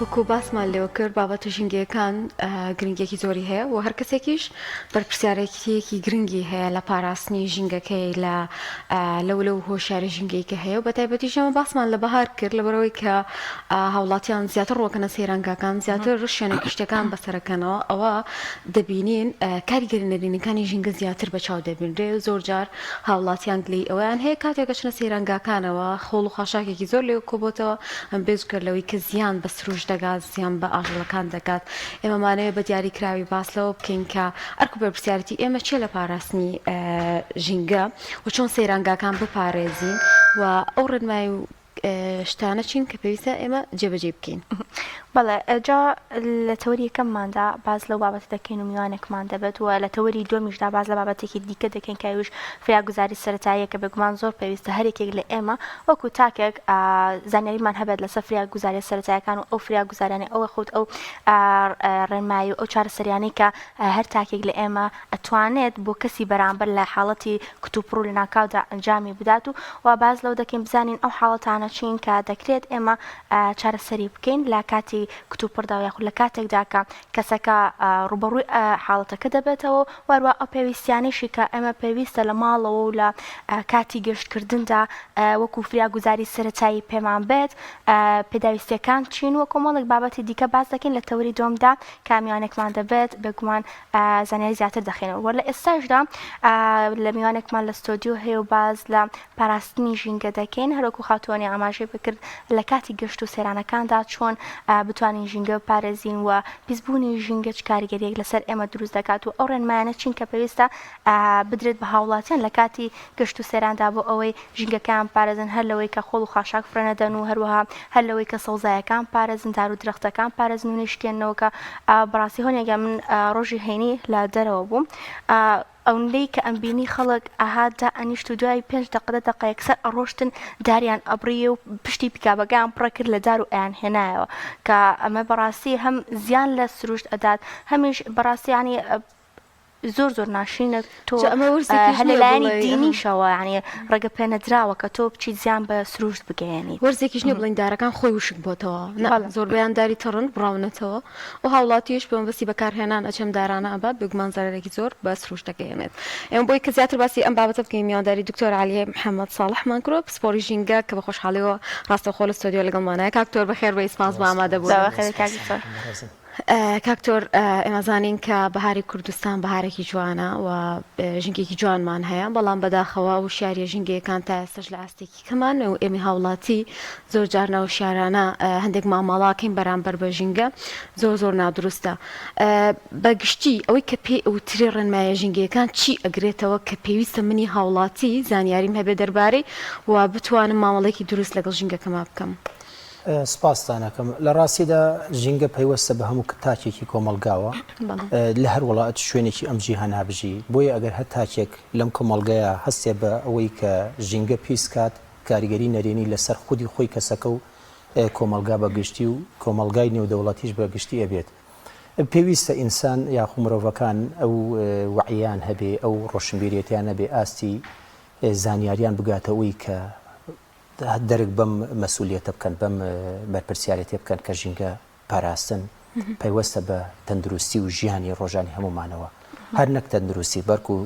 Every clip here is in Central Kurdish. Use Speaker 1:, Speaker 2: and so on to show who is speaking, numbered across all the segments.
Speaker 1: وەکو باسمان لێوە کرد بابەتە ژینگەکان گرنگێکی زۆری هەیە و هەر کەسێکیش بەرپرسیارێکیەکی گرنگی هەیە لە پاراستنی ژینگەکەی لەو هۆشیاری ژینگەیکە هەیە و بەتایبەتی ژەمە باسمان لە بەهار کرد لەبەرەوەی کە هاوڵاتیان زیاتر ڕۆکەنە سەیرانگاکان زیاتر شوێنە گشتەکان بەسەرەکەنەوە ئەوە دەبینین کاریگەری نەرینەکانی ژینگە زیاتر بەچاو دەبینرێ و زۆر جار هاوڵاتیان گلەی ئەویان هەیە کاتێکە چنە سەیرانگاکانەوە خۆڵ و خاشاکێکی زۆر لێو کۆبۆتەوە ئەم بێز کردلەوەی کە زیان بە سروش دەگات زیان بە ئاژەڵەکان دەکات ئێمەمانەیە بە دیاریکراوی باسلەوە بکەین کە ئەرک بەرپرسیارەتی ئێمە چێ لە پاراستنی ژینگە و چۆن سەیرانگاکان بپارێزین و ئەو ڕێنمایی و شتانە چین کە پێویستە ئێمە جێبەجێ بکەین.
Speaker 2: بەڵێ ئەجا لە تەوەری یەکەمماندا باز لەو بابەت دەکەین و میوانێکمان دەبێت و لە تەوەری دومیشدا باز لە بابەتێکی دیکە دەکەین کەویش فریاگوزاری سەرەتاییە کە بێگومان زۆر پێویستە هەرێکێک لە ئێمە وەکو تاکێک زانیاریمان هەبێت لەسەر فریاگوزاری سەرەتاییەکان و ئەو فریاگوزاریانی ئەوە خۆت ئەو ڕێنمایی و ئەو چارەسەریانەی کە هەر تاکێک لە ئێمە ئەتوانێت بۆ کەسی بەرامبەر لە حاڵەتی کتوپڕوو لە ناکاودا ئەنجامی بدات و باز لەو دەکەین بزانین ئەو حاڵەتانە چین کە دەکرێت ئێمە چارەسەری بکەین لە کاتی کتوپڕدا و یاخود لە کاتێکدا کە کەسەکە ڕوبەڕووی حاڵەتەکە دەبێتەوە وەروە ئەو پێویستیانەشی کە ئەمە پێویستە لە ماڵەوە و لە کاتی گەشتکردندا وەکو فریاگوزاری سەرەتایی پێمان بێت پێداویستیەکان چین و کۆمەڵێک بابەتی دیکە باز دەکەین لە تەوری دۆمدا کامیوانێکمان دەبێت بێگومان زانیاری زیاتر دەخێنەوە وە لە ئێستاشدا لە میوانێکمان لە ستۆدیۆ هەیە و باز لە پاراستنی ژینگە دەکەین هەروەکو خاتوانی ئاماژەی بکرد لە کاتی گەشت و سەیرانەکاندا چۆن بتوانین ژینگە پارێزین و پیسبوونی ژینگە چ کاریگەریەک لەسەر ئێمە دروست دەکات و ئەو ڕێنمایانە چین کە پێویستە بدرێت بە هاوڵاتیان لە کاتی گەشت و سەیراندا بۆ ئەوەی ژینگەکان پارێزن هەر لەوەی کە خۆڵ و خاشاک فرەنەدەن و هەروەها هەر لەوەی کە سەوزایەکان پارێزن دار و درەختەکان پارێزن و نیشتێنەوە کە بەڕاستی هۆنێکە من ڕۆژی هەینی لە دەرەوە بووم ئەوەندەی کە ئەمبینی خەڵک ئاهادا ئەنیشت و دوای 5 دقەیەکسەر ئەڕۆشتن داریان ئەبڕیە و پشتی پیکابەکان پڕە کرد لە دار و ئەیان هێنایەوە کە ئەمە بەڕاستی هەم زیان لە سروشت ئەدات هەمیش بەڕاستیانی زۆر ناشینە تۆ هەلایانی دینیشەوە ینی ڕێگە پێنەدراوە کە تۆ بچیت زیان بە سروشت بگەێنی
Speaker 1: وەرزێکیش نیە بڵین دارەکان خۆی وشک بۆتەوە زۆربیان داری تەڕن بڕاونەتەوە و هاوڵاتیش بەمبەسی بەکارهێنان ئەچەم دارانە ئەبات بگومان زارێکی زۆر بە سروشت دەگەێنێت ئێمە بۆی کە زیاتر باسی ئەم بابەتە بکەین میوانداری دکتۆر عالیە محەممەد ساڵحمان کرۆ پسپۆری ژینگە کە بە خۆشحاڵیەوە ڕاستەخۆ لە ستۆدیۆ لەگەڵمانایە کاکتۆر بەخێر بە ئیسپاس بە ئامادە بوو کاکتۆر ئێمەزانین کە بەهاری کوردستان بەهارێکی جوانە و ژینگێکی جوانمان هەیە بەڵام بەداخەوە و شاریە ژینگەکان تا ئێستش لە ئاستێکی کەمان و ئێمە هاوڵاتی زۆر جارنەوە شارانە هەندێک مامەڵاکەین بەرامبەر بە ژینگە زۆر نادروستە بەگشتی ئەوەی کە پێ ئەوتری ڕێنمایە ژینگەکان چی ئەگرێتەوە کە پێویستە منی هاوڵاتی زانیاریم هەبێ دەربارەی و بتوانم مامەڵێکی دروست لەگەڵ ژینگەکەما بکەم.
Speaker 3: سپاسدانەکەم لە ڕاستیدا ژینگە پەیوەستە بە هەموو تاکێکی کۆمەلگاوە لە هەر وڵات شوێنێکی ئەم جیهان هابژی بۆیە ئەگەر هەر تاکێک لەم کۆمەلگەیە هەستێ بە ئەوەی کە ژینگە پیسکات کاریگەری نەرێنی لەسەر خودی خۆی کەسەکە و کۆمەلگا بەگشتی و کۆمەلگای نێودەوڵاتیش بەگشتی ئەبێت پێویستە ئینسان یاخو مرۆڤەکان ئەو وعیان هەبێ ئەو ڕۆشنبیریەتیان هەبێ ئاستی زانیاریان بگاتەوەی کە دەرک بەم مەسئولیەتە بکەن بەم بەرپرسیارەتی بکەن کە ژینگە پاراستن پەیوەستە بە تەندروستی و ژیانی ڕۆژانی هەمومانەوە هەر نەک تەندروستی بەرک و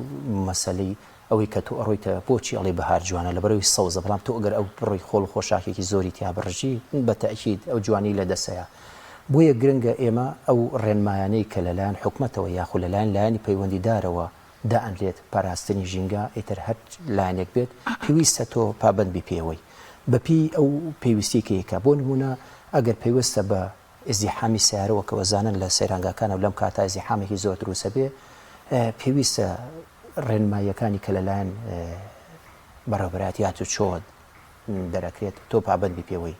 Speaker 3: مەسەلەی ئەوەی کە تۆ ئەڕۆیتە بۆچی ئەڵێ بەهار جوانە لەبەرەوەی سەوزە بەڵام تۆ ئەگەر ئەو بڕی خۆڵ خۆشاکێکی زۆری تیا بڕژی بە تەئکید ئەو جوانی لە دەسەیە بۆیە گرنگە ئێمە ئەو ڕێنمایانەی کە لەلایەن حکومەتەوە یاخو لەلایەن لایەنی پەیوەندیدارەوە دائەنرێت پاراستنی ژینگە ئیتر هەر لایەنێک بێت پێویستە تۆ پابەندبی پێوەی بەپی ئەو پێویستیکەیەکە بۆ نمونە ئەگەر پێویستە بە ئزیحامی سیارەوە کە وەزانن لە سەیرانگاکانە و لەم کاتا ئزیحامێکی زۆر دروستە بێ پێویستە ڕێنماییەکانی کە لەلایەن بەڕێوەبەرایەتی و چۆت دەرەکرێت تۆ پابەندبی پێوەی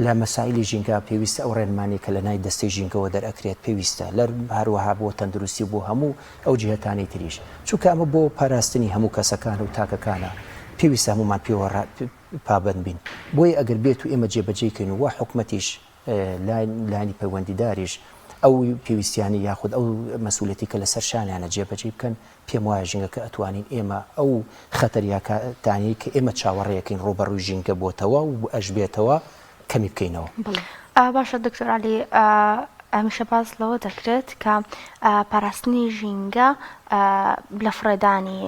Speaker 3: لە مەسائلی ژینگە پێویستە ئەو ڕێنمانی کە لە نای دەستەی ژینگەوە دەرەکرێت پێویستە لەر هەروەها بۆ تەندروستی بۆ هەموو ئەو جیهەتانی تریش چونکە ئەمە بۆ پاراستنی هەموو کەسەکان و تاکەکانە پێویستە هەمومان پێوە پابند بین بۆی ئەگەر بێت و ئێمە جێبەجێکەین و حکومەتیش لانی پەیوەندیداریش ئەو پێویستیانی یاخود ئەو مەسئولەتی کە لەسەر شانیانە جێبەجێ بکەن پێم وایە ژینگەکە ئەتوانین ئێمە ئەو خەتەریاکانی کە ئێمە چاوەڕێیەکەین ڕۆبەڕووی ژینگە بۆتەوە و ئەش بێتەوە کەمی بکەینەوە.
Speaker 2: باشە دکتۆر عەلی هەمیشە باس لەوە دەکرێت کە پاراستنی ژینگە لە فڕێدانی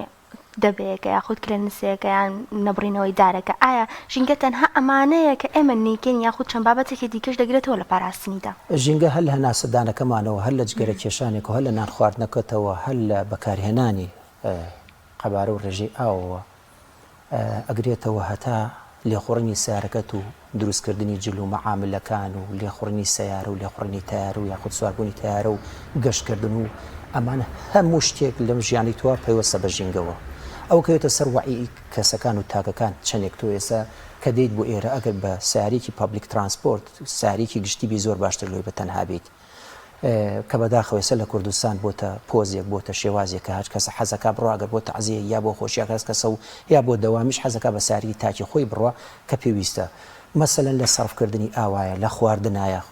Speaker 2: دەبێتە یاخود کرێنسێکە یان نەبڕینەوەی دارەکە ئایا ژینگە تەنها ئەمانەیە کە ئێمە نیکەین یاخود چەند بابەتێکی دیکەش دەگرێتەوە لە پاراستنیدا
Speaker 3: ژینگە هەل لە هەناسەدانەکەمانەوە هەر لە جگەرە کێشانێک و هەر لە نان خواردنەکەتەوە هەر لە بەکارهێنانی قەبارە و ڕێژەی ئاوەوە ئەگرێتەوە هەتا لێخوڕنی سیارەکەت و دروستکردنی جل و مەعاملەکان و لێخوڕنی سیارە و لێخوڕنی تایارە و یاخود سواربوونی تایارە و گەشتکردن و ئەمانە هەموو شتێک لەم ژیانی تۆ پەیوەستە بە ژینگەوە ئەو کەوێتە سەر وعی کەسەکان و تاکەکان چەندێک تۆ ئێستا کە دەیت بۆ ئێرە ئەگەر بە سیارێکی پابلیک ترانسپۆرت سیارێکی گشتی بی زۆر باشتر لۆی بە تەنها بیت کە بەداخەوێسە لە کوردستان بۆتە پۆزێک بۆتە شێوازێک کە هەر کەسە حەزەکە بڕوا ئەگەر بۆ تەعزیە یا بۆ خۆشییا کەسە و یا بۆ دەوامیش حەزەکە بە ساری تاکی خۆی بڕوا کە پێویستە مەسەلەن لە سەرفکردنی ئاوایە لە خواردنایە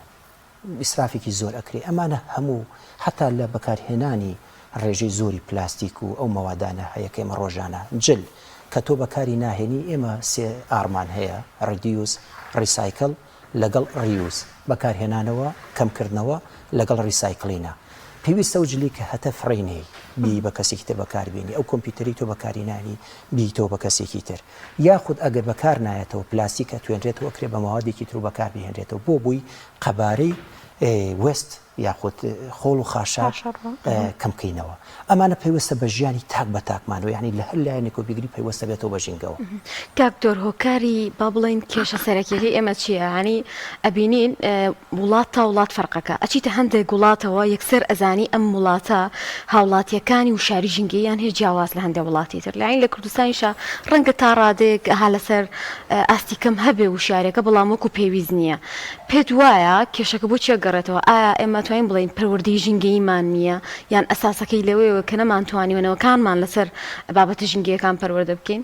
Speaker 3: ئیسرافێکی زۆر ئەکرێ ئەمانە هەموو حتا لە بەکارهێنانی ڕێژەی زۆری پلاستیک و ئەو مەوادانە هەیە کە ئێمە ڕۆژانە جل کە تۆ بەکاری ناهێنی ئێمە سێ ئارمان هەیە ڕیدیوس ڕیسایکل لەگەڵ ڕیوز بەکارهێنانەوە کەمکردنەوە لەگەڵ ڕیسایکلینە پێویستە و جلی کە هەتە فڕینەی بی بە کەسێکی تر بەکاربیێنی ئەو کۆمپیوتەری تۆ بەکاری نانی بیتەوە بە کەسێکی تر یاخود ئەگەر بەکار نایەتەوە پلاستیکە توێنرێتەوە کرێ بە ماوادێکی تر و بەکار بهێنرێتەوە بۆ بووی قەبارەی وست یاخود خۆڵ و خاشار کەمکەینەوە ئەمانە پێویستە بە ژیانی تاک بە تاکمانەوە یعنی لە هەر لایەنێک و بیگری پێویستە بێتەوە بە ژینگەوە
Speaker 1: کاکتۆر هۆکاری با بڵین کێشە سەرەکیەکەی ئێمە چییە ینی ئەبینین وڵات تا وڵات فەرقەکە ئەچیتە هەندێک وڵاتەوە یەکسەر ئەزانی ئەم وڵاتە هاوڵاتیەکانی و شاری ژینگەیان هێز جیاواز لە هەندێک وڵاتی تر لەعین لە کوردستانیشە ڕەنگە تا ڕادێک ها لەسەر ئاستی کەم هەبێ و شارەکە بەڵام وەکو پێویست نییە پێت وایە کێشەکە بۆ چیە گەڕێتەوە ئایا ئێمە توانین بڵین پەروەردەی ژینگەیمان نییە یان ئەساسەکەی لەوەیەوە کە نەمانتوانیوەنەوەکانمان لەسەر بابەتە ژینگەیەکان پەروەردە بکەین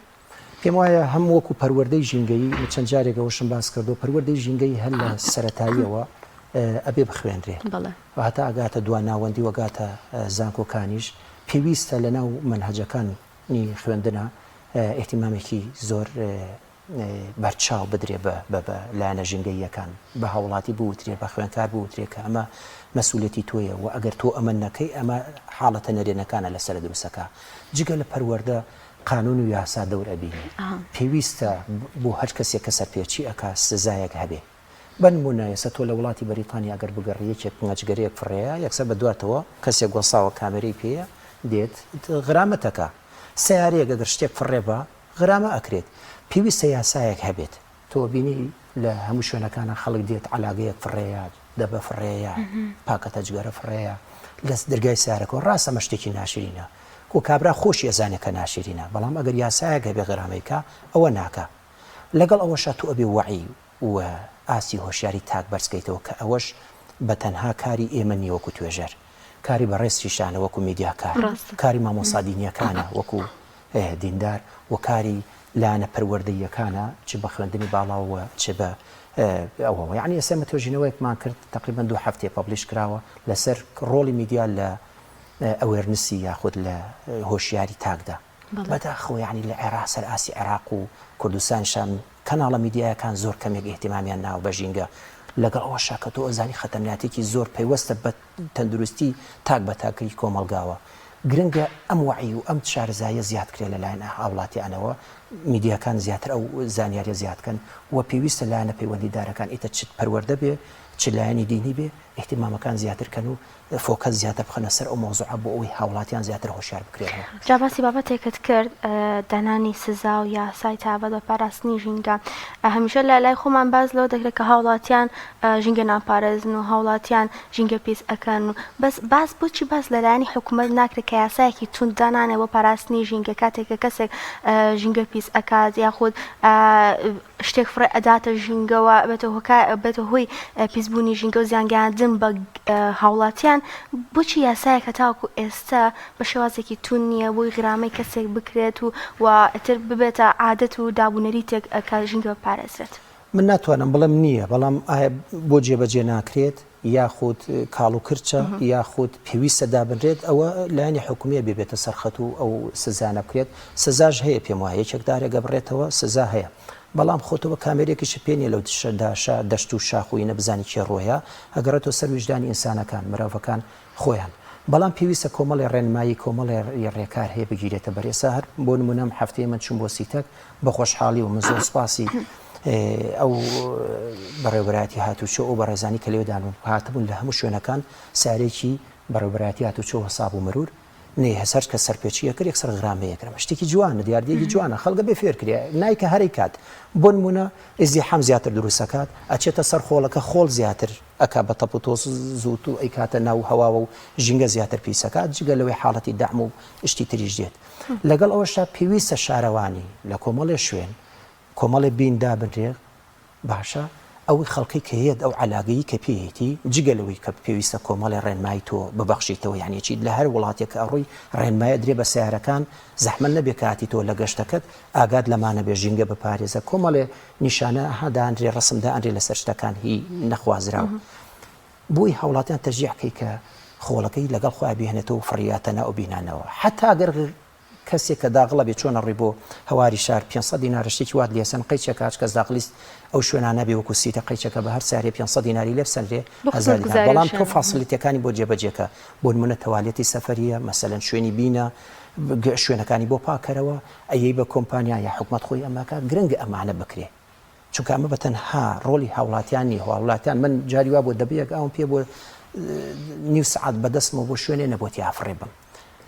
Speaker 3: پێم وایە هەم وەکو پەروەردەی ژینگەی چەند جارێکەوەشم باس کردو پەروەردەی ژینگەی هەر لە سەرەتاییەوە ئەبێ بخوێنرێ هەتا ئەگاتە دواناوەندی وەگاتە زانکۆکانیش پێویستە لە ناو منهەجەکانی خوێندنە ئێحتیمامێکی زۆر بەرچاو بدرێ بە لایەنە ژینگەییەکان بە هاوڵاتی بوترێ بە خوێنکار بوترێ کە ئەمە مەسئولەتی تۆیە و ئەگەر تۆ ئەمە نەکەی ئەمە حاڵەتە نەرێنەکانە لەسەر دروستەکە جگە لە پەروەردە قانون و یاسا دەور ئەبینی پێویستە بۆ هەر کەسێک کە سەرپێچی ئەکا سزایەک هەبێ بنمونە ئێستا تۆ لە وڵاتی بەریتانیا ئەگەر بگەڕیەکێک پنجگەرەیەک فڕەیە یەکسەر بە دواتەوە کەسێک گۆساوە کامەرەی پێەیە دێت غرامەتەکە سیارەیەک ئەگەر شتێک فڕێ بە غرامە ئەکرێت پێویستە یاسایەک هەبێت تۆ بینی لە هەموو شوێنەکانە خەڵک دێت علاگەیەک فڕێیە دەبە فڕێیە پاکەتە جگەرە فڕەیە لە دەرگای سیارەکەەوە ڕاستە ئەمە شتێکی ناشرینە و کابرا خۆشی ئەزانێت کە ناشرینە بەڵام ئەگەر یاسایەک هەبێ غرامەیکە ئەوە ناکە لەگەڵ ئەوەشە تو ئەبێ وعی و ئاسی هۆشیاری تاک بەرزکەیتەوە کە ئەوەش بە تەنها کاری ئێمە نیە وەکو توێژەر کاری بە ڕێستیشانە وەکو میدیاکار کاری مامۆسادینیەکانە وەکو دیندار و کاری لاەنە پەروەردەیەکانە چ بە خوێندنی باڵاوە چ بە ئەوەوە یعنی ئێستا تۆژینەوەیەکمان کرد تقریبا 2 هەفتێ پابلیش کراوە لەسەر ڕۆڵی میدیا لە ئەوێرنسی یاخود لە هۆشیاری تاکدا بەداخەوە یعنی لە عێراق سەر ئاسی عێراق و کوردستانشان کەناڵە میدیایەکان زۆر کەمێک ئێحتیمامیان ناو بە ژینگە لەگەڵ ئەوەشە کە تۆ ئەزانی خەتەرناتێکی زۆر پەیوەستە بە تەندروستی تاک بە تاکری کۆمەلگاوە گرنگە ئەم وعی و ئەم شارەزایە زیادکرێ لەلایەن هاوڵاتیانەوە میدیاکان زیاتر ئەو زانیاریە زیادکەن و پێویستە لایەنە پەیوەندیدارەکان ئیتە چ پەروەردە بێ چ لایەنی دینی بێ احتیمامەکان زیاترکەن و فۆکەس زیاتر بخەنە سەر ئەو مۆزوعە بۆ ئەوەی هاوڵاتیان زیاتر هۆشیار بکرێنەوە
Speaker 2: جا باسی بابەتێکت کرد دانانی سزا و یاسای تابەت بە پاراستنی ژینگە هەمیشە لە لای خۆمان باز لەوە دەکرێت کە هاوڵاتیان ژینگە ناپارێزن و هاوڵاتیان ژینگە پیس ئەەکەن و بەس باس بۆچی باس لەلایەنی حکوومەت ناکرێت کە یاسایەکی تون دانانێ بۆ پاراستنی ژینگە کاتێککە کەسێک ژینگە پیس ئەکات یاخود شتێک فڕێ ئەداتە ژینگەوە بێتە هۆی پیسبوونی ژینگە و زیانگەاندن بە هاوڵاتیان بۆچی یاسایەکە تاوەکو ئێستا بە شێوازێکی تون نییە بۆی غرامەی کەسێک بکرێت و ئەتر ببێتە عادەت و دابوونەری تێک ئەکا ژینگە پارێزێت
Speaker 3: من ناتوانم بڵم نییە بەڵام ئایا بۆ جێبەجێ ناکرێت یاخود کاڵ و کرچە یاخود پێویستە دابنرێت ئەوە لایەنی حکومیە بێتە سەرخەت و ئەو سزانە بکرێت سزاش هەیە پێم وایە یەکێک دارێگە بڕێتەوە سزا هەیە بەڵام خۆتەوە کامێرێکیش پێنیە لەو دەشت و شاخۆی نەبزانی کێ ڕۆیە ئەگەڕێتەوە سەر وجدانی ئینسانەکان مرۆڤەکان خۆیان بەڵام پێویستە کۆمەڵی ڕێنمایی کۆمەڵی ڕێکار هەیە بگیرێتە بەرێسا هەر بۆ نمونەم هەفتەیە من چوون بۆ سیتەک بە خۆشحاڵی و من زۆر سپاسی ئەو بەڕێوەبەرایەتی هاتوچۆ ئەو بەڕێزانی کە لێودان هاتبوون لە هەموو شوێنەکان سارێکی بەڕێوەبەرایەتی هاتوچۆ هەساب و مرور نێ هەسەر کە سەرپێچیە کرد یەکسەر غرامەیەکرم شتێکی جوانە دیاردەیەکی جوانە خەڵگە بێ فێر کرێ نایکە هەرەی کات بۆ نمونە ئزدیحام زیاتر دروستەکات ئەچێتە سەر خۆڵەکە خۆڵ زیاتر ئەکا بە تەپ و تۆز زووت و ئەیکاتە ناو هەواوە و ژینگە زیاتر پیسەکات جگە لەوەی حاڵەتی دەعم و شتی تریش دێت لەگەڵ ئەوەشتا پێویستە شارەوانی لە کۆمەڵێ شوێن کۆمەڵێ بیندا بنرێ باشە ئەوەی خەڵکی کە هەیە ئەو علاگەیی کە پێیەتی جگەلەوەی کە پێویستە کۆمەڵی ڕێنمای تۆ ببەخشیتەوە یانێکی لە هەر وڵاتێک ئەڕووی ڕێنمایە درێ بە سیارەکان زەحمەت نەبێ کاتی تۆ لە گەشتەکەت ئاگاد لەمانە بێ ژینگە بپارێزە کۆمەڵێ نیشانە هەدانرێ ڕسمدا ئەندرێ لەسەر شتەکان هی نەخوازراوە بۆی هاوڵاتیان تەرجیحکەی کە خۆڵەکەی لەگەڵ خۆی بهێنێتەوە فڕیاتە ناو بینانەوە حتا ئەگەر کەسێک کە داغڵە بێت چۆنە ڕێ بۆ هەواری شار 500 دینار شتێکی وات لێسن قەیچێک کاچ کەس داغلیست ئەو شوێنانە بێ وەکو سیتە قەیچەکە بە هەر سارێ 500 دیناری لێ بسەندرێ بەڵام تۆ فاسیلیتەکانی بۆ جێبەجێکە بۆ نمونە تەوالیەتی سەفەریە مەسەلەن شوێنی بینە شوێنەکانی بۆ پاکەرەوە ئەیەی بە کۆمپانیا یا حکومەت خۆی ئەماکە گرنگە ئەمانە بکرێ چونکە ئەمە بەتەنها ڕۆلی هاوڵاتیان نی هاوڵاتیان من جاری وا بۆ دەبێت ئەوم پێ بۆ نیو سعات بەدەستمەوە بۆ شوێنێ نەبووتی ئافڕێ بم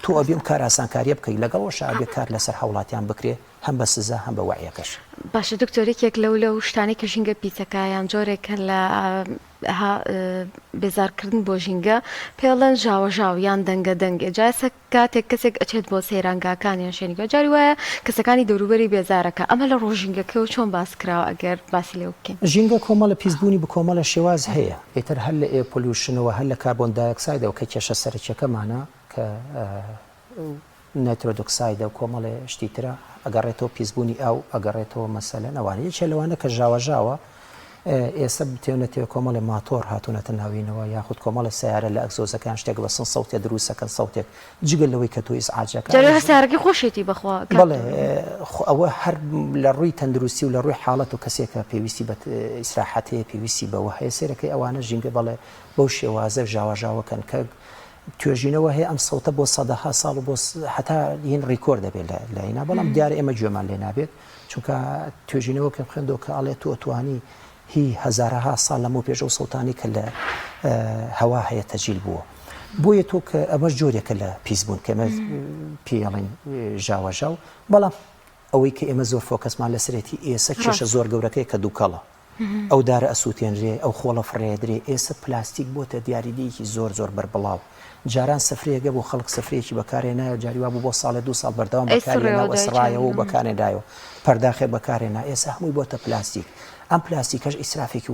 Speaker 3: تۆ ئەبیم کار ئاسانکاریە بکەی لەگەڵەوە شابێ کار لەسەر هاوڵاتیان بکرێ هەم بە سزا هەم بە وعیەکەش
Speaker 1: باشە دکتۆرێکێک لەو شتانی کە ژینگە پیسەکە یان جۆرێکە لە بێزارکردن بۆ ژینگە پێڵەن ژاوە یان دەنگە دەنگێ جاسە کاتێک کەسێک ئەچێت بۆ سەیرانگاکانیان شوێنیگە جاری وایە کەسەکانی دەوروبەری بێزارەکە ئەمە لە ڕۆژینگەکەەوە چۆن باس کراوە ئەگەر باسی لێ بکەین
Speaker 3: ژینگە کۆمەڵە پیسبوونی بە کۆمەڵە شێواز هەیە ئێتر هەر لە پۆلیوشنەوە هەر لە کاربۆن دایۆکسایدەوە کە کێشە سەرچەکەمانە کە نایترۆدۆکسایدە و کۆمەڵێ شتی ترە ئەگەڕێتەوە پیسبوونی ئەو ئەگەڕێتەوە مەسەلەن ئەوانە یەکێ لەوانە کە ژاوە ئێستا بتێنێتەوە کۆمەڵی ماتۆر هاتوونەتە ناوینەوە یاخود کۆمەڵی سیارە لە ئەگزۆزەکان شتێک بە سن سەوتێ دروستەکەن سەوتێک جگەل لەوەی کە تۆ ئیزعاجەکە
Speaker 1: سیارەکەی خۆشێتی بەخوا
Speaker 3: بەڵێ ئەوە هەر لە ڕووی تەندروستی و لە ڕووی حاڵەت و کەسێکە پێویستی بە ئیسراحەتەیە پێویستی بەوە هەیە سێرەکەی ئەوانە ژینگە بەڵێ بەو شێوازە ژاواژاوەکەن کە توێژینەوە هەیە ئەم سەوتە بۆ سەدەها ساڵ بۆ هەتا هین ڕیکۆر دەبێت لە هینا بەڵام دیارە ئێمە گوێمان لێ نابێت چونکە توێژینەوە کە بخێندەوە کە ئاڵێت تۆ ئەتوانی هی هەزارەها ساڵ لەمەوە پێش ئەو سەوتانی کە لە هەوا هەیە تەجیل بووە بۆیە تۆ کە ئەمەش جۆرێکە لە پیسبوون کە ئەمە پێڵین ژاوەژاو بەڵام ئەوەی کە ئێمە زۆر فۆکەسمان لەسرێتی ئێستا کێشە زۆر گەورەکەی کە دووکەڵە ئەو دارە ئەسووتێنرێ ئەو خۆڵە فڕێدرێ ئێستا پلاستیک بۆتە دیاریدەیەکی زۆر بەربڵاو جاران سفرەیەگە بۆ خەڵک سفرەیەکی بەکارێنایە جاریوا بوو بۆ ساڵێ 2 ساڵ بەردەوام بەکارێناوە ئەسرایەوە و بەکارێنرایەوە پەرداخێ بەکارێنا ئێستا هەمووی بۆتە پلاستیک ئەم پلاستیکەش ئیسرافێکی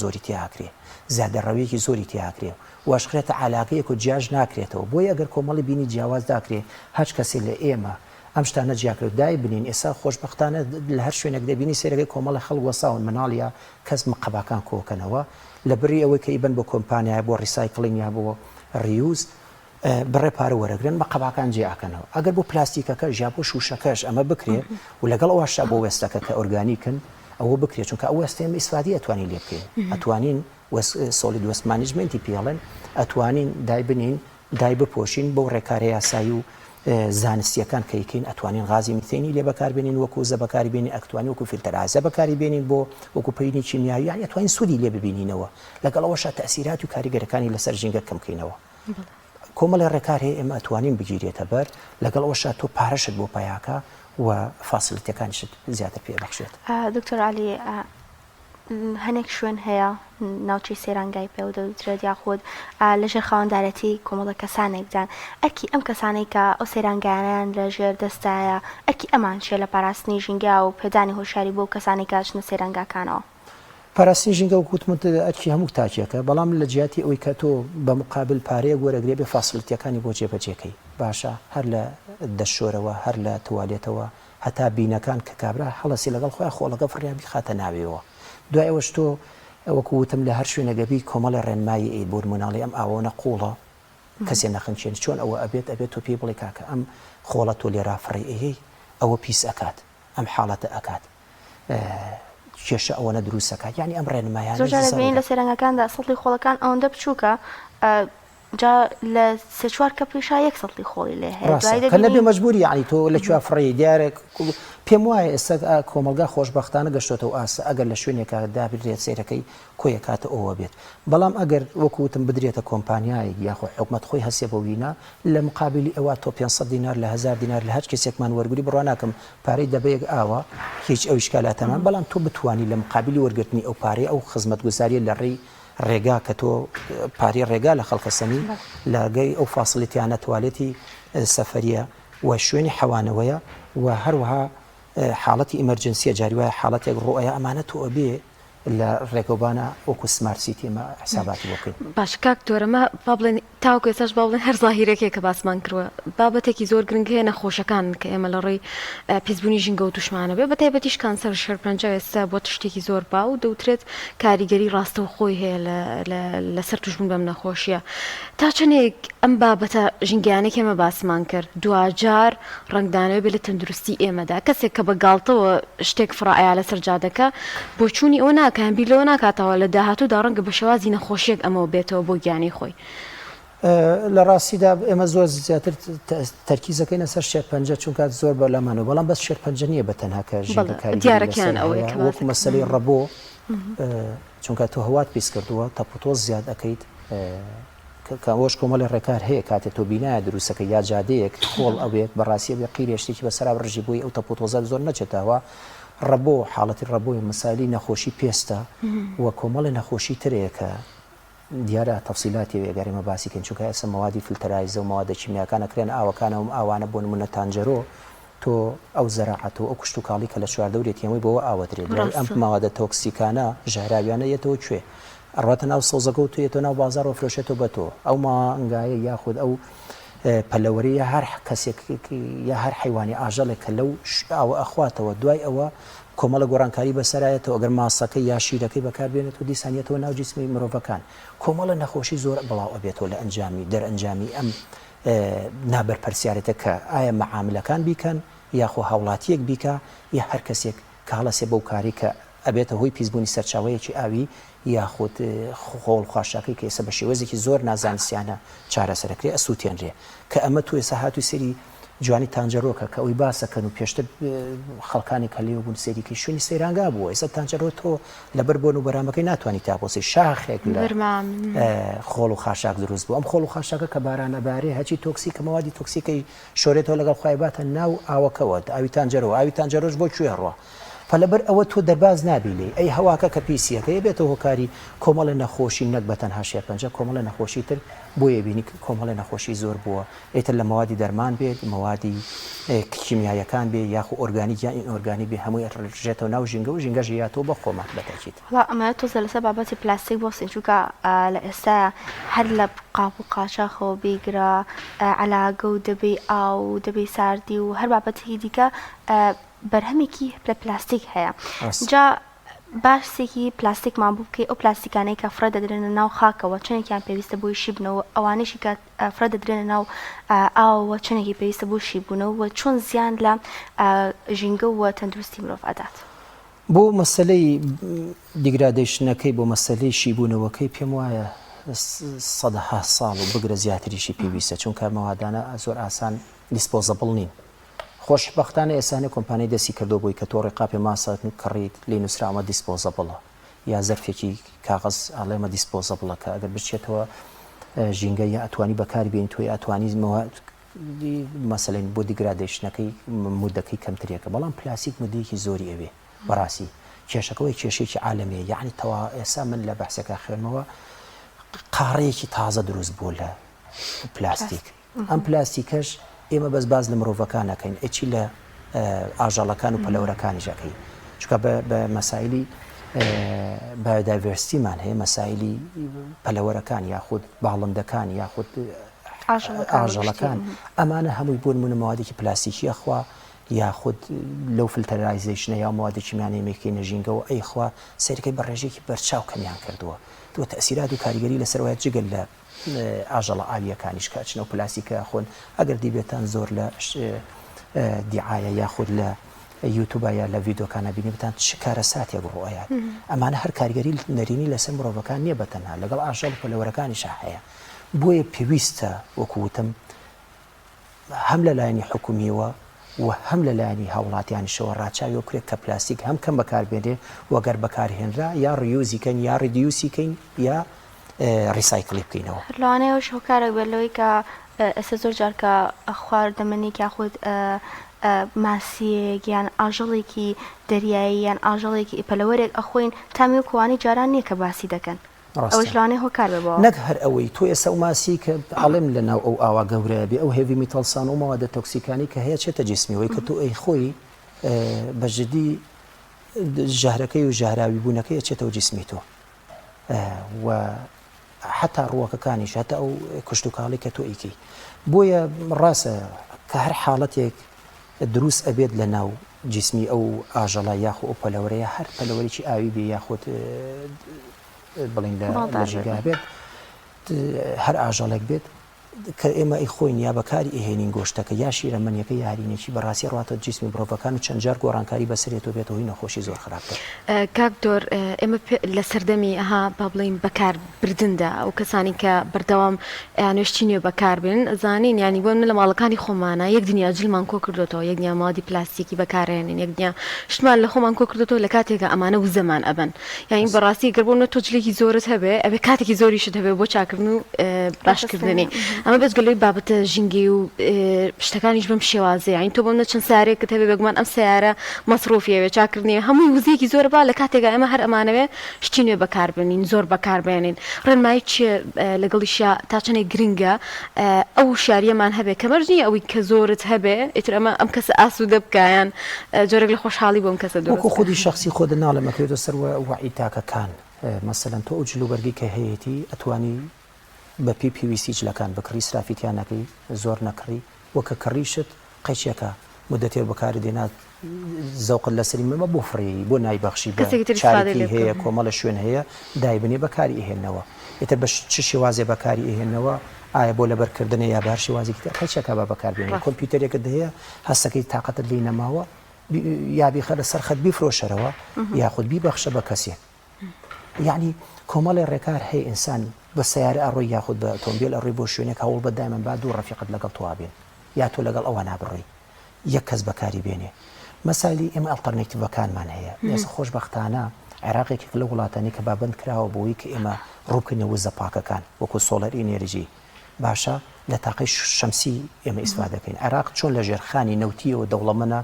Speaker 3: زۆری تیاکرێ زیادەڕەویەکی زۆری تیاکرێ واشخرێتە علاقەیەک و جیاژ ناکرێتەوە بۆی ئەگەر کۆمەڵی بینی جیاواز داکرێ هەچ کەسێ لە ئێمە ئەم شتانە جیاکرێت دای بنین ئێستا خۆشبەختانە لە هەر شوێنێک دەبینی سێرەکەی کۆمەڵی خەڵک وەساون مناڵیا کەس مقەباکان کۆکەنەوە لە بری ئەوەی کە ئیبن بۆ کۆمپانیای بۆ ڕیسایکڵینگ یا بۆ ریوز بڕێ پارە وەرەگرن بە قەباکان جیاکەنەوە ئەگەر بۆ پلاستیکەکە ژیا بۆ شوشەکەش ئەمە بکرێ و لەگەڵ ئەوەشا بۆ وێستەکە کە ئۆرگانیکن ئەوە بکرێت چونکە ئەو وەستێمە ئیسفادی ئەتوانی لێ بکەین ئەتوانین سۆلید وەست مانیجمنتی پێڵێن ئەتوانین دای بنین دای بپۆشین بۆ ڕێکارە یاسایی و زانستیەکان کەیکەین ئەتوانین غازی میتێنی لێ بەکاربێنین وەکو زە بەکاربێنین ئەتوانین وەکو فیلتەرازە بەکاری بێنین بۆ وەکو پەینی کیمیایی یان ئەتوانین سوودی لێ ببینینەوە لەگەڵ ئەوەشە تەئسیرات و کاریگەرەکانی لەسەر ژینگە کەمکەینەوە کۆمەڵی ڕێکار هەیە ئێمە ئەتوانین بگیرێتە بەر لەگەڵ ئەوەشە تۆ پارەشت بۆ پایاکە و فاسیلیتەکانیشت زیاتر پێبەخشێت
Speaker 2: دکتۆر علی هەنێک شوێن هەیە ناوچەی سێرانگای پێ و دەوترێت یاخود لەژێر خاوەندارەتی کۆمەڵە کەسانێکدان ئەرکی ئەم کەسانەی کە ئەو سێرانگایانیان لەژێر دەستایە ئەرکی ئەمان شێ لە پاراستنی ژینگە و پێدانی هۆشیاری بۆ کەسانی کاتچنە سێرانگاکانەوە
Speaker 3: پاراستنی ژینگە و کوتمت ئەرکی هەموو تاچێکە بەڵام لە جیاتی ئەوەی کە تۆ بە مقابل پارەیە گۆرەگرێ بێ فاسیلیتیەکانی بۆ جێبەجێکەی باشە هەر لە دەشۆرەوە هەر لە توالێتەوە هەتا بینەکان کە کابرا هەڵەسی لەگەڵ خۆیان خۆڵەکە فڕیابی خاتە ناوێەوە دوای ئەوەش تۆ وەکوتم لە هەر شوێنەگەبی کۆمەڵی ڕێنمایی ئەی بۆ مناڵی ئەم ئاوەنە قوڵە کەسێ نەخنچێن چۆن ئەوە ئەبێت تۆ پێی بڵێ کاکە ئەم خۆڵە تۆ لێرا فڕی ئەهەی ئەوە پیس ئەکات ئەم حاڵەتە ئەکات کێشە ئەوەنە دروستەکە یعنی ئەم ڕێنمایانە
Speaker 2: زۆر جارە ببینین لە سێرەنگەکاندا سەڵی خۆڵەکان ئەوەندە بچووکە جا لە سێ چوار کەپریشا یەک سەڵی خۆڵی لێ هەیە
Speaker 3: کە نەبێ مەجبوری یعنی تۆ لەکوێ فڕی دیارێک پێم وایە ئێستا کۆمەلگا خۆشبەختانە گەشتۆتەوە ئاسە ئەگەر لە شوێنێکە دابدرێت سیرەکەی کۆیە کاتە ئەوە بێت بەڵام ئەگەر وەکوتم بدرێتە کۆمپانیایەک یاخۆ حکومەت خۆی هەسێ بە وینا لە مقابلی ئەوە تۆ 500 دینار لە 1000 دینار لە هەر کەسێکمان وەرگری بڕوا ناکەم پارەی دەبەیەک ئاوە هیچ ئەو شکالاتەمان بەڵام تۆ بتوانی لە مقابلی وەرگرتنی ئەو پارەی ئەو خزمەتگوزاریە لە ڕێی ڕێگا کە تۆ پارەی ڕێگا لە خەڵکەسەنی لاگەی ئەو فاسڵیتیانە توالێتی سەفەریە و شوێنی حەوانەوەیە و هەروەها حاڵەتی ئیمەرجنسیە جاری وایە حاڵەتێک ڕۆیە ئەمانە تۆ ئەبێ لە ڕێگەوبانە وەکو سمارت سیتی ئمە حساباتی بۆکەین
Speaker 1: باش کاک تۆرەمە با بڵێن تاوکو ێستاش با بڵێن هەر زاهیرێکێک کە باسمان کردووە بابەتێکی زۆر گرنگ هەیە نەخۆشەکان کە ئێمە لە ڕێی پێزبوونی ژینگە و توشمانە بێ بەتایبەتیش کانسەر شەرپەنجە ئێستا بۆ تشتێکی زۆر با و دەوترێت کاریگەری ڕاستە و خۆی هەیە لەسەر توشبوون بەم نەخۆشیە تا چەندێک ئەم بابەتە ژینگیانێک ئێمە باسمان کرد دوجار ڕنگدانەوە بێ لە تەندروستی ئێمەدا کەسێک کە بە گاڵتەوە شتێک فڕائیا لەسەر جادەکە بۆ چوونی ئەو ناکەن بیلەوە ناکاتەوە لە داهاتوودا ڕەنگە بە شێوازی نەخۆشیێک ئەمەوە بێتەوە بۆ گیانی خۆی
Speaker 3: لە ڕاستیدا ئێمە زۆر زیاتر تەرکیزەکەینە سەر شێرپەنجە چونکات زۆر بەلامانەوە بەڵام بەس شێرپەنجە نییە بە تەنها کە
Speaker 1: دیارەکەیان ئەوەیە
Speaker 3: وەکو مەسەلەی ڕەبۆ چونکە تۆ هەوات پیس کردووە تەپۆتۆز زیاد ئەەکەیت کەەوەش کۆمەڵی ڕێکار هەیە کاتێک تۆ بینایە دروستەکە یا جادەیەک خۆڵ ئەوێت بەڕاستی بێ قیرێشتێکی بەسەرا ڕژی بووی ئەو تەپۆتۆزە زۆر نەچێتەوە ڕەبۆ حاڵەتی ڕەبۆی مەسالی نەخۆشی پێستە و کۆمەڵی نەخۆشی ترەیەکە دیارە تەفسیلاتی وێگەریمە باسیکەن چونکە ئێستا مەوادی فلتەرایزە و مەوادە کیمیاکانە کرێن ئاوەکانەوە ئاوانە بۆ نمونە تانجەرۆ تۆ ئەو زەراعەتەوە ئەو کشت و کاڵی کە لە چواردەورێت ئەمەی بەوە ئاوەدرێت ئەم ماوادە تۆکسیکانە ژاراویانە یەتەوە کوێ ئەڕاتە ناو سەوزەکە و توێتەوە ناو بازار و فرۆشێتەوە بە تۆ ئەو مانگایە یاخود ئەو پەلەوەری یا هەر کەسێک یا هەر حیوانی ئاژەڵێک کە لەو ئاوە ئەخواتەوە دوای ئەوە کۆمەڵە گۆڕانکاری بەسەرایەتەوە ئەگەر ماسەکەی یا شیرەکەی بەکاربێنێت و دیسانیێتەوە ناو جسمی مرۆڤەکان کۆمەڵە نەخۆشی زۆر بڵاو ئەبێتەوە لە ئەنجامی دەرئەنجامی ئەم نابەرپرسیارەتە کە ئایا مەعاملەکان بیکەن یاخۆ هاوڵاتیەک بیکە یا هەر کەسێک کە هەڵەسێ بەو کاری کە ئەبێتە هۆی پیسبوونی سەرچاوەیەکی ئاوی یاخود خۆڵ خواشاکەی کە ئێستا بە شێوەزێکی زۆر نازانسیانە چارەسەرەکرێ ئەسووتێنرێ کە ئەمە تو ێستا هاتووی سەری جوانی تانجەرۆکە کە ئەوی باسەکەن و پێشتر خەڵکانی کە لێو بوون سێریکەی شوێنی سەیرانگا بووە ئێستا تانجەرۆ تۆ لەبەر بۆن و بەرامەکەی ناتوانانی تاپۆسی شاخێک لە خۆڵ و خاشاک دروست بوو ئەم خۆڵ و خاشاکە کە بارانەبارێ هەچی تۆکسی کە مەوادی تۆکسیکەی شۆرێتەوە لەگەڵ خوایباتە ناو ئاوەکەوە ئاوی تانجەرەوە ئاوی تانجەرۆش بۆ کوێ ڕوە فلەبەر ئەوە تۆ دەرباز نابیلێ ئەی هەواکە کە پیسیەکە بێتەوە هۆکاری کۆمەڵە نەخۆشی نەک بە تەنها شێرپەنجە کۆمەڵە نەخۆشی تر بۆیە بینی کۆمەڵە نەخۆشی زۆر بووە ئێتر لە مەوادی دەرمان بێت مەوادی کیمیایەکان بێ یاخو ئۆرگانیک یان ئۆرگانی بێ هەمووی ڕژێتەوە ناو ژینگە و ژینگە ژیاتەوە بە خۆمات بەتاکید
Speaker 2: ئەمە تۆزە لەسەر بابەتی پلاستیک بۆسین چونکە لە ئێستا هەر لە قاپ و قاچاخەوە بیگرە عەلاگە و دەبێ ئاو دەبێ ساردی و هەر بابەتێکی دیکە بەرهەمێکی لە پلاستیک هەیە جا باسێکی پلاستیکمان بوو بکەی ئەو پلاستیکانەی کە فرە دەدرێنە ناو خاکەوە چەندێکیان پێویستە بۆی شیبنەوە ئەوانەشی کە فرە دەدرێنە ناو ئاوەوە چەندێکی پێویستە بۆ شیبوونەوە و چۆن زیان لە ژینگە و تەندروستی مرۆڤ ئەدات
Speaker 3: بۆ مەسلەی دیگرادیشنەکەی بۆ مەسلەی شیبوونەوەکەی پێم وایە سەدەها ساڵ و بگرە زیاتریشی پێویستە چونکە مەوادانە زۆر ئاسان دیسپۆزەبڵ نین خۆشبەختانە ئێسانە کۆمپانیای دەستی کردو بووی کە تۆڕی قاپی ماسات کڕیت لی نووسراوە دیسپۆزەبڵە یا زەرفێکی کاغەز ئاڵێمە دیسپۆزەبڵە کە ئەگەر بچێتەوە ژینگە یا ئەتوانی بەکاربیێن توی ئەتوانی مەسەلەن بۆ دیگرادیشنەکەی مودەکەی کەمترێکە بەڵام پلاستیک مودەیەکی زۆری ئەوێ بەڕاستی کێشەکەەوەی کێشێکی عالەمیە یعنی تەوا ئێسا من لە بەحسەکە خوێنمەوە قاڕەیەکی تازە دروست بوو لە پلاستیک ئەم پلاستیکەش ئێمە بەس باز لە مرۆڤەکان نەکەین ئەچی لە ئاژەڵەکان و پەلەوەرەکانیشەکەی چکە بە مەسایلی بایۆدایڤرسیتیمان هەیە مەسایلی پەلەوەرەکان یاخود باڵندەکان یاخود ئاژەڵەکان ئەمانە هەمووی بۆ نمونە مەوادێکی پلاستیکی ئەخوا یاخود لەو فلتەرایزیشنە یا مەوادی کیمیانێمێکی نەژینگەەوە ئەیخوا سەرەکەی بە ڕێژێکی بەرچاو کەمیان کردووە دووە تەسیرات و کاریگەری لەسەرەوەی جگەل لە ئاژەڵە ئالیەکانیش کاچنە و پلاستیکە خۆن ئەگەر دیبێتان زۆر لە دیعاە یاخود لە یوتیوب یا لە ڤیدۆکانە بینی بتان چ کارە ساتێک ڕۆیات ئەمانە هەر کاریگەری نەرینی لەسەر مرۆڤەکان نییە بەتەنها لەگەڵ ئاژەڵ پەلەوەرەکانیش هەیە بۆیە پێویستە وەکوتم هەم لە لایەنی حکومیەوە و هەم لە لایەنی هاوڵاتیانیشەوە ڕاچاوی وەکرێت کە پلاستیک هەم کەم بەکاربێنێ وەگەر بەکارهێنرا یا ڕیوزیکەین یا ڕیدیوسیکەین یا ریسایکلی بکەینەوە
Speaker 2: لەوانەیە هۆکارێک بێت لەوەی کە ئێستا زۆر جار کە خواردەمەنێک یاخود ماسیەک یان ئاژەڵێکی دەریایی یان ئاژەڵێکی پەلەوەرێک ئەخۆین تامیوکوانی جاران نییە کە باسی دەکەن ئەوەش لەوانەیە هۆکار بێەوە
Speaker 3: نەک هەر ئەوەی تۆ ئێستا و ماسی کە ئاڵێم لەناو ئەو ئاوا گەورەیە بێ ئەو هێوی میتەڵسان و مەوادە تۆکسیکانی کە هەیە چێتە جسمیەوەی کە تۆ ئەی خۆی بەجددی ژەهرەکەی و ژەهراوی بوونەکەی چێتەوە جسمی تۆ و حتا ڕووەکەکانیش هەتا ئەو کوشت و کاڵی کە تۆ ئیکی بۆیە ڕاستە کە هەر حاڵەتێک دروست ئەبێت لە ناو جسمی ئەو ئاژەڵە یاخۆ ئەو پەلەوەرەیە هەر پەلەوەرێکی ئاوی بێ یاخۆت بڵین لە ژگا بێت هەر ئاژەڵێک بێت کە ئێمە ئەی خۆین یا بەکاری ئەهێنین گۆشتەکە یا شیرەمەنیەکە یارینێکی بەڕاستی ڕاتە جسمی مرۆڤەکان و چەند جار گۆڕانکاری بەسرێتەوە بێتەوە هی نەخۆشی زۆر خراپتر
Speaker 1: کاک دۆر ئێمە لە سەردەمی ئەها با بڵین بەکار بردندا ئەو کەسانی کە بەردەوام نوێشتی نوێ بەکاربن زانین ینی بۆ من لە ماڵەکانی خۆمانە یەک دنیا جلمان کۆ کردوەوە یەک دنیا مادی پلاستیکی بەکارێنین یەک دنیا شتمان لە خۆمان کۆ کردوەوە لە کاتێکە ئەمانە و زەمان ئەبن یانی بەڕاستی گەربوون تۆ جلێکی زۆرت هەبێ ئەبێ کاتێکی زۆریشت هەبێ بۆ چاکردن و باشکردنی ئەمە بەزگەلەوەی بابەتە ژینگی و شتەکانیش بەم شێوازەیە یانی تۆ بۆم نەچەند سارێکت هەبێ بەگومان ئەم سیارە مەسرۆفیەوێ چاکردنی هەمووی وزەیەکی زۆر با لە کاتێکە ئەمە هەر ئەمانەوێ شتی نوێ بەکاربێنین زۆر بەکاربێنین ڕێنمایی چیە لەگەڵیشە تا چەندێک گرنگە ئەو شاریەمان هەبێ کە مەرجنی ئەوەی کە زۆرت هەبێ ئیتر ئەمە ئەم کەسە ئاسوودە بکایان جۆرێک لە خۆشحاڵی بۆم کەسە
Speaker 3: وەکو خودی شخصی خۆت ناڵەمەکرێتە سەر وعی تاکەکان مەسەلەن تۆ ئەو جلوبەرگی کە هەیەی ئەتوانی بە PVC جلەکان بکڕی سرافیتیان نەکەی زۆر نەکڕی وەکە کڕیشت قەیچێکە مدەتێر بەکاری دێنات زەوقت لەسەری مەمە بۆ فڕی بۆ نایبەخشی چارەکی هەیە کۆمەڵە شوێن هەیە دایبنێ بەکاری ئێهێنەوە ئێتە بە چ شێوازێ بەکاری ئێهێنەوە ئایا بۆ لەبەرکردنە یا بەهەر شێوازێکی قەیچێکە بە بەکاربێنێت کۆمپیوتەرێکت هەیە هەستەکەی تااقەتت لی نەماوە یا بیخە لە سەرخەت بیفرۆشەرەوە یاخود بیبەخشە بە کەسێک یعنی کۆمەڵی ڕێکار هەیە ئینسان بە سیارە ئەڕۆی یاخود بە ئۆتۆمبیل ئەڕۆی بۆ شوێنێک هەوڵ بەدایمەن با دوو ڕەفیقت لەگەڵ توابێن یا تۆ لەگەڵ ئەوە نابڕۆی یەک کەس بەکاری بێنێ مەسالی ئێمە ئەڵتەرنەیتیڤەکانمان هەیە ئێستا خۆشبەختانە عێراقێکی لە وڵاتانی کە بابند کراوە بۆی کە ئێمە ڕووکردنە وزە پاکەکان وەکو سۆلەر ئینێرژی باشە لە تاقی شەمسی ئێمە ئیسفا دەکەین عێراق چۆن لە ژێرخانی نەوتیەوە دەوڵەمەنە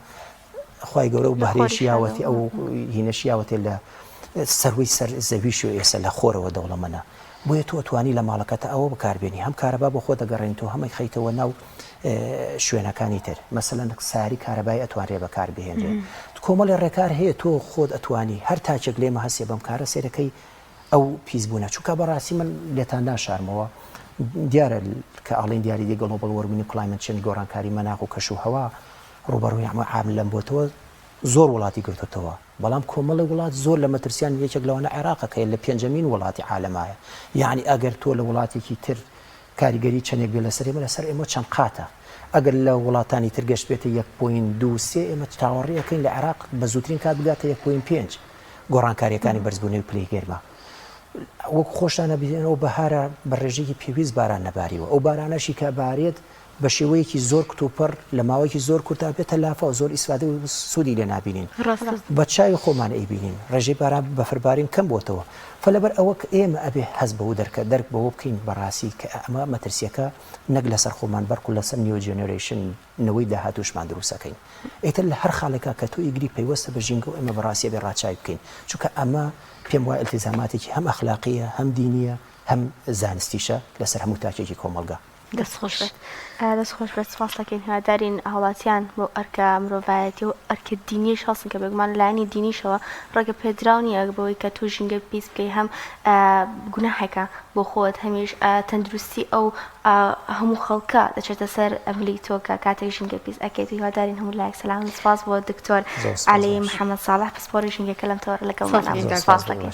Speaker 3: خی گەورە و بەهرێشیاوەتی ئەو هینەشیاوەتێ لە سەروی سەر زەویش و ئێستا لە خۆرەوە دەوڵەمەنە بۆیە تۆ توانی لە ماڵەکەتە ئەوە بەکاربێنی هەم کارەبا بۆ خۆ دەگەڕێنیتەوە هەمەی خەیتەوە ناو شوێنەکانی تر مەسەلەن ساری کارەبای ئەتوانرێ بەکار بهێنرێت کۆمەڵی ڕێکار هەیە تۆ خۆت ئەتوانی هەر تاچێک لێمە هەسێ بەم کارە سێرەکەی ئەو پیسبوونە چووکە بەڕاستی من لێتان ناشارمەوە دیارە کە ئاڵین دیاری دی گلۆبال وارمینگ و کلایمت چێنج گۆڕانکاری مەناخ و کەش و هەوا ڕوبەڕووی هەموو عامل لەم بۆتەوە زۆر وڵاتی گرتوتەوە بەڵام کۆمەڵی وڵات زۆر لە مەترسیان یەکێک لەوانە عێراقەکەی لە پێنجەمین وڵاتی عالەمایە یعنی ئەگەر تۆ لە وڵاتێکی تر کاریگەری چەندێک بێ لەسەر ئێمە لەسەر ئێمە چەند قاتە ئەگەر لە وڵاتانی ترگەشت بێتە 1.23 ئێمە تاوەڕێەکەین لە عێراق بە زووترین کات بگاتە 1.5 گۆڕانکاریەکانی بەرزبوونەوەی پلەی گەرمە وەک خۆشانە بێنەوە بەهارە بە ڕێژێکی پێویست باران نەباریەوە ئەو بارانەشی کە بارێت بە شێوەیەکی زۆر کتوپەر لە ماوەیەکی زۆر کورتا بێتە لافە و زۆر ئیسفادە و سوودی لێ نابینین بە چاوی خۆمان ئەیبینین ڕێژەی باران بەفربارین کەم بۆتەوە فلەبەر ئەوە ئێمە ئەبێ حەز بەوە دەرک بەوە بکەین بەڕاستی کە ئەمە مەترسیەکە نەک لەسەر خۆمان بەرکو لەسەر نیو جێنەرێشن نەوەی داهاتوشمان دروستەکەین ئێتر لە هەر خاڵێکا کە تۆ ئیگری پەیوەستە بە ژینگە و ئێمە بەڕاستی بێ ڕاچای بکەین چونکە ئەمە پێم وایە ئیلتیزاماتێکی هەم ئەخلاقیە هەم دینیە هەم زانستیشە لەسەر هەموو تاکێکی کۆمەلگا
Speaker 2: دەستخۆش بێت سپاس دەکەین هیوادارین هاوڵاتیان بۆ ئەرکە مرۆڤایەتی و ئەرکە دینیش هەڵسن کە بێگومان لایەنی دینیشەوە ڕێگە پێدراو نیە بەوەی کە تو ژینگە پیس بکەی هەم گوناحێکە بۆ خۆت هەمیش تەندروستی ئەو هەموو خەڵکە دەچێتە سەر ئەملی تۆکە کاتێک ژینگە پیس ئەکەیت هیوادارین هەموو لایەک سەلام سپاس بۆ دکتۆر عەلی محەممەد ساڵح پسپۆڕی ژینگەکە لەم تەوەرە لەگەڵمان سپاس دەکەین.